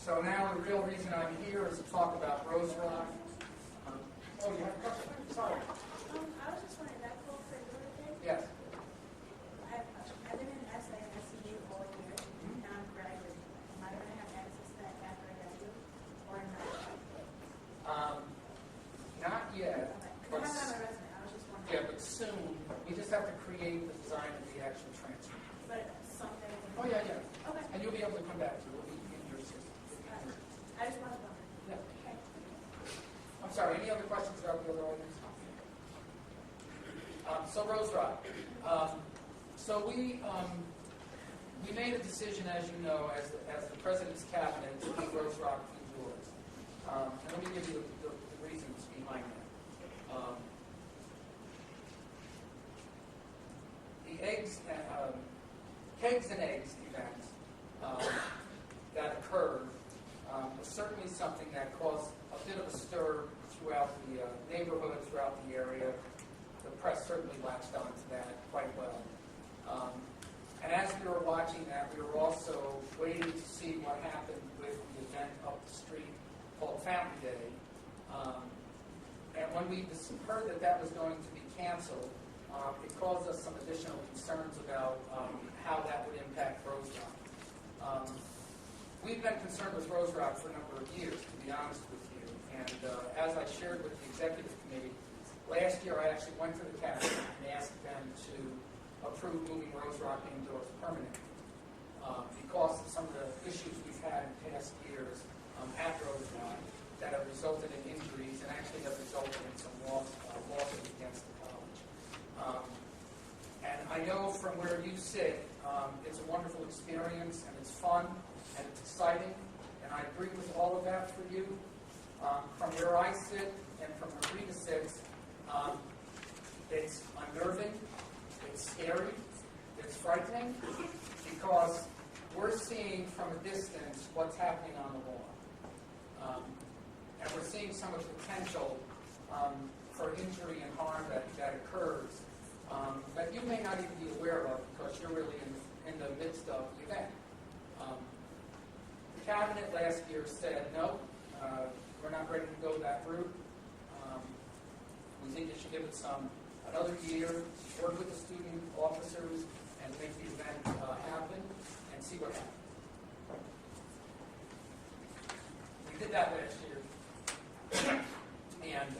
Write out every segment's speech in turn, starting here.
So now the real reason I'm here is to talk about Rose Rock. Oh, you have a question? Sorry. I was just wondering, that quote for relocation? Yes. I've been in SA and SCU all year, and I'm graduating. Am I going to have access to that after I graduate, or not? Not yet. Okay. I have it on my resume. I was just wondering. Yeah, but soon. We just have to create the design of the actual transfer. But someday. Oh, yeah, yeah. Okay. And you'll be able to come back to it. It'll be in your system. I just wanted to wonder. Yeah. Okay. I'm sorry, any other questions about the other items? So Rose Rock. So we made a decision, as you know, as the President's Cabinet, to keep Rose Rock indoors. And let me give you the reasons behind that. The Kegs and Eggs event that occurred was certainly something that caused a bit of a stir throughout the neighborhood, throughout the area. The press certainly latched onto that quite well. And as we were watching that, we were also waiting to see what happened with the event up the street called Fountain Day. And when we heard that that was going to be canceled, it caused us some additional concerns about how that would impact Rose Rock. We've been concerned with Rose Rock for a number of years, to be honest with you. And as I shared with the executive committee, last year I actually went to the cabinet and asked them to approve moving Rose Rock indoors permanently because of some of the issues we've had in past years at Rose Rock that have resulted in injuries and actually have resulted in some losses against the college. And I know from where you sit, it's a wonderful experience and it's fun and it's exciting, and I agree with all of that for you. From where I sit and from where Rita sits, it's unnerving, it's scary, it's frightening, because we're seeing from a distance what's happening on the lawn. And we're seeing some of the potential for injury and harm that occurs that you may not even be aware of because you're really in the midst of the event. The cabinet last year said, no, we're not ready to go that route. We think you should give it another year, work with the student officers, and make the event happen, and see what happens. We did that last year, and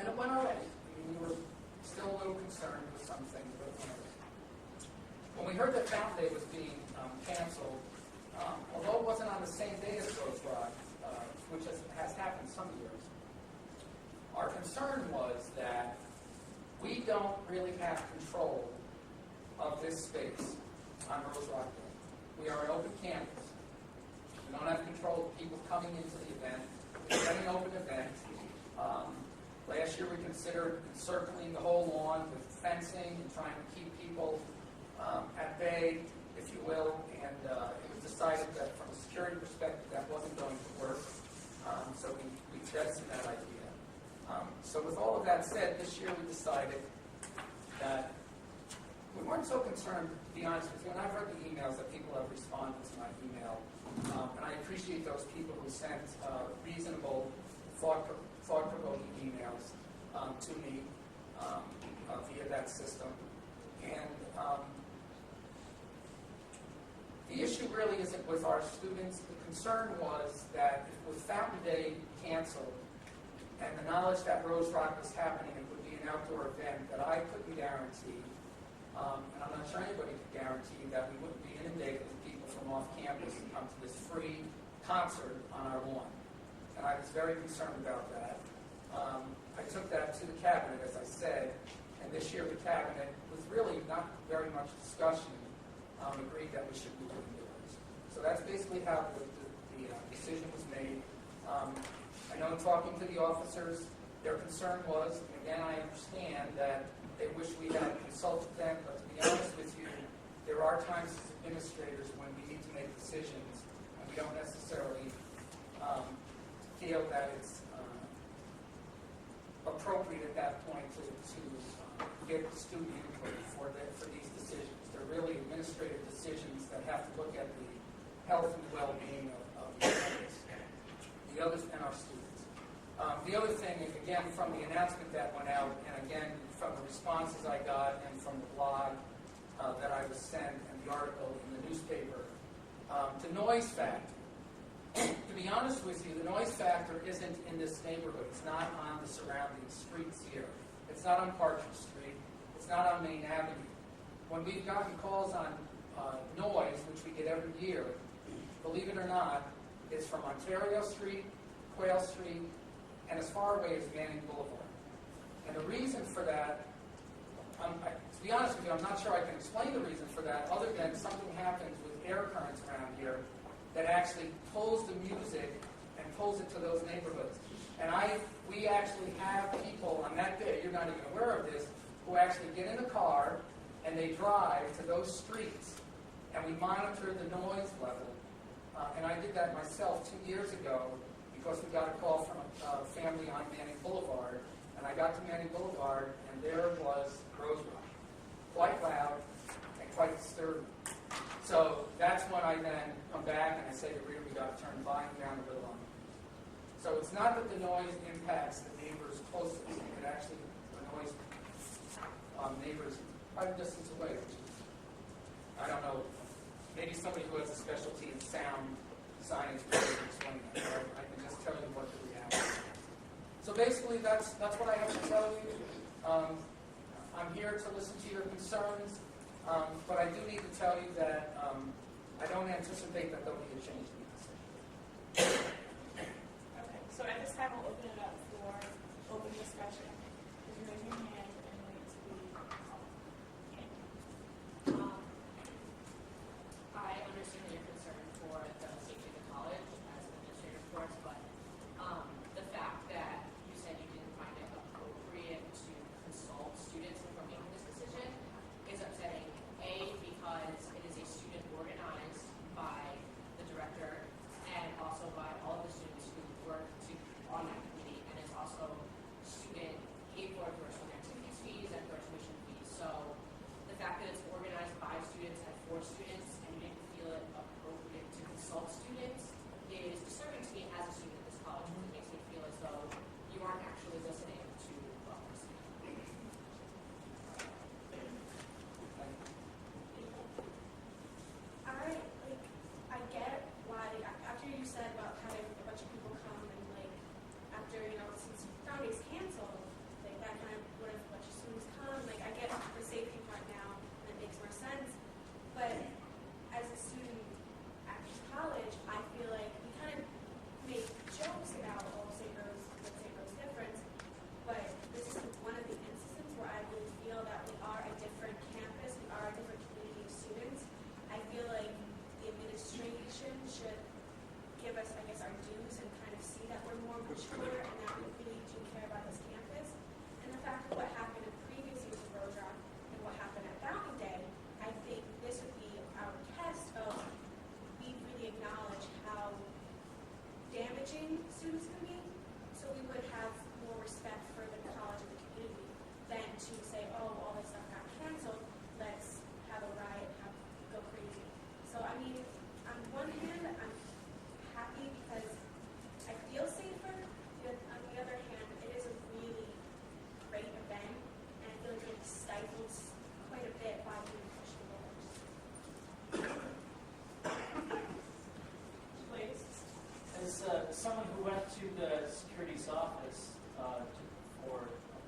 it went all right. I mean, we were still a little concerned with some things, but it went all right. When we heard that Fountain Day was being canceled, although it wasn't on the same day as Rose Rock, which has happened some years, our concern was that we don't really have control of this space on Rose Rock Day. We are an open campus. We don't have control of people coming into the event. It's an open event. Last year we considered encircling the whole lawn with fencing and trying to keep people at bay, if you will, and it was decided that from a security perspective that wasn't going to work. So we jettisoned that idea. So with all of that said, this year we decided that we weren't so concerned, to be honest with you, and I've read the emails that people have responded to my email, and I appreciate those people who sent reasonable, thought-provoking emails to me via that system. And the issue really isn't with our students. The concern was that with Fountain Day canceled, and the knowledge that Rose Rock was happening, it would be an outdoor event that I couldn't guarantee, and I'm not sure anybody could guarantee that we wouldn't be inundated with people from off campus to come to this free concert on our lawn. And I was very concerned about that. I took that to the cabinet, as I said, and this year the cabinet, with really not very much discussion, agreed that we should move it indoors. So that's basically how the decision was made. I know talking to the officers, their concern was, and again I understand that they wish we had consulted them, but to be honest with you, there are times as administrators when we need to make decisions and we don't necessarily feel that it's appropriate at that point to get student input for these decisions. They're really administrative decisions that have to look at the health and well-being of the students, the others, and our students. The other thing, again, from the announcement that went out, and again, from the responses I got, and from the blog that I was sent, and the article in the newspaper, the noise factor. To be honest with you, the noise factor isn't in this neighborhood. It's not on the surrounding streets here. It's not on Partridge Street. It's not on Main Avenue. When we've gotten calls on noise, which we get every year, believe it or not, it's from Ontario Street, Quayle Street, and as far away as Manning Boulevard. And the reason for that, to be honest with you, I'm not sure I can explain the reason for that, other than something happens with air currents around here that actually pulls the music and pulls it to those neighborhoods. And we actually have people on that day, you're not even aware of this, who actually get in the car and they drive to those streets, and we monitor the noise level. And I did that myself 2 years ago because we got a call from a family on Manning Boulevard, and I got to Manning Boulevard, and there was Rose Rock, quite loud and quite disturbing. So that's when I then come back and I say to Rita, we got to turn the volume down a little on. So it's not that the noise impacts the neighbors closest. It actually annoys neighbors quite a distance away, which is, I don't know, maybe somebody who has a specialty in sound science will be able to explain that. But I can just tell you what the reality is. So basically, that's what I have to tell you. I'm here to listen to your concerns, but I do need to tell you that I don't anticipate that there'll be a change in the decision. Okay, so at this time, we'll open it up for open discussion. If you raise your hand and wait to be called. I understand your concern for the safety of the college as an administrator, of course, but the fact that you said you didn't find it appropriate to consult students before making this decision is upsetting. A, because it is a student organized by the director and also by all of the students who work on that committee, and it's also student paid for student activities fees and for tuition fees. So the fact that it's organized by students and for students and you didn't feel it appropriate to consult students is disturbing to me as a student at this college, because it makes me feel as though you aren't actually listening to others. I get why, after you said about having a bunch of people come and after, since Friday's canceled, that kind of, what if a bunch of students come, I get the safety part now, and it makes more sense, but as a student at college, I feel like we kind of make jokes about, let's say Rose difference, but this is one of the instances where I really feel that we are a different campus, we are a different community of students. I feel like the administration should give us, our dues and kind of see that we're more mature and that we really do care about this campus. And the fact of what happened in previous years of Road Rock and what happened at Fountain Day, I think this would be our test of we really acknowledge how damaging students can be, so we would have more respect for the college and the community than to say, oh, all this stuff got canceled, let's have a riot, go crazy. So on one hand, I'm happy because I feel safer, but on the other hand, it is a really great event, and I feel like it stifles quite a bit by being pushed forward. Please. As someone who went to the security's office for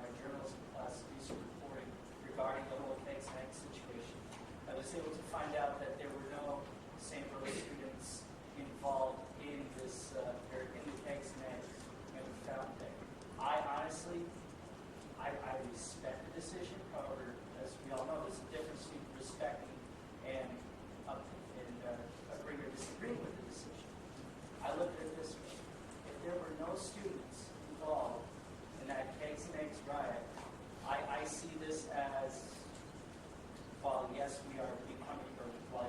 my journalism class to do some reporting regarding the whole cakes and eggs situation, I was able to find out that there were no St. Rose students involved in this, or in the cakes and eggs and Fountain Day. I honestly, I respect the decision. However, as we all know, there's a difference between respecting and agreeing or disagreeing with the decision. I look at it this way. If there were no students involved in that cakes and eggs riot, I see this as, while yes, we are becoming, or while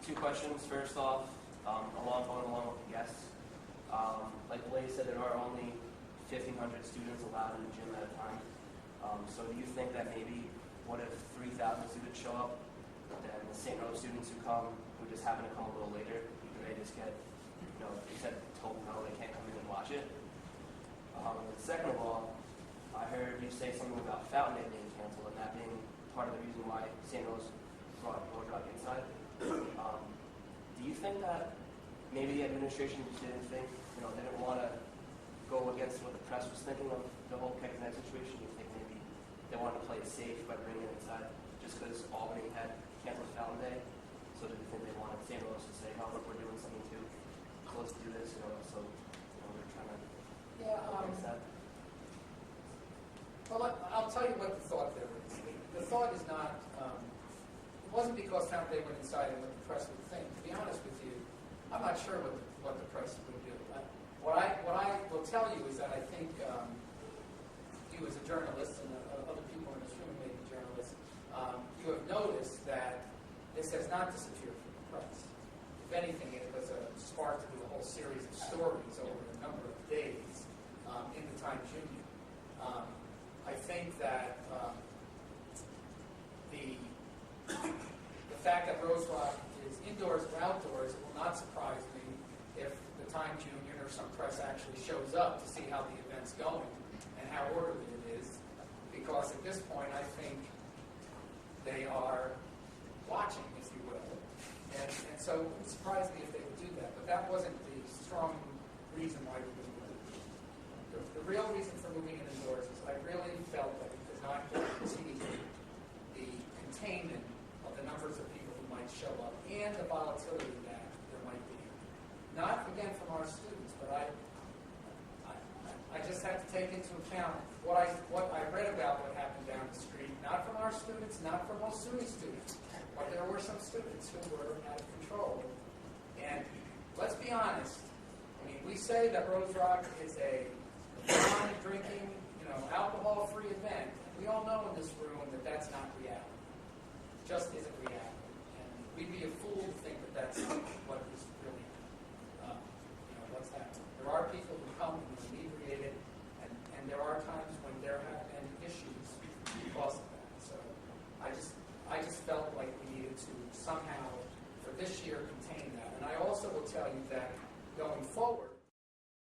Two questions. First off, going along with the guests. Like Blaze said, there are only 1,500 students allowed in the gym at a time. So do you think that maybe, what if 3,000 students show up, then the St. Rose students who come, who just happen to come a little later, either they just get, they said told no, they can't come in and watch it. And second of all, I heard you say something about Fountain Day being canceled and that being part of the reason why St. Rose brought Roadrock inside. Do you think that maybe the administration just didn't want to go against what the press was thinking of the whole Keg Connect situation? Do you think maybe they wanted to play it safe by bringing it inside just because Albany had canceled Fountain Day? So do you think they wanted St. Rose to say, oh, look, we're doing something too, so let's do this, so we're trying to fix that? Well, I'll tell you what the thought there is. The thought is not, it wasn't because Fountain Day went inside and what the press would think. To be honest with you, I'm not sure what the press would do. What I will tell you is that I think you as a journalist and other people in this room may be journalists, you have noticed that this has not disappeared from the press. If anything, it was a spark to do a whole series of stories over a number of days in the Times Union. I think that the fact that Rose Rock is indoors or outdoors, it will not surprise me if the Times Union or some press actually shows up to see how the event's going and how orderly it is, because at this point I think they are watching, if you will, and so it would surprise me if they would do that, but that wasn't the strong reason why we were moving it. The real reason for moving it indoors is I really felt that it could not guarantee the containment of the numbers of people who might show up and the volatility that there might be. Not, again, from our students, but I just have to take into account what I read about what happened down the street, not from our students, not from most SUNY students, but there were some students who were out of control. And let's be honest, I mean, we say that Rose Rock is a non-drinking, alcohol-free event. We all know in this room that that's not reality. It just isn't reality. And we'd be a fool to think that that's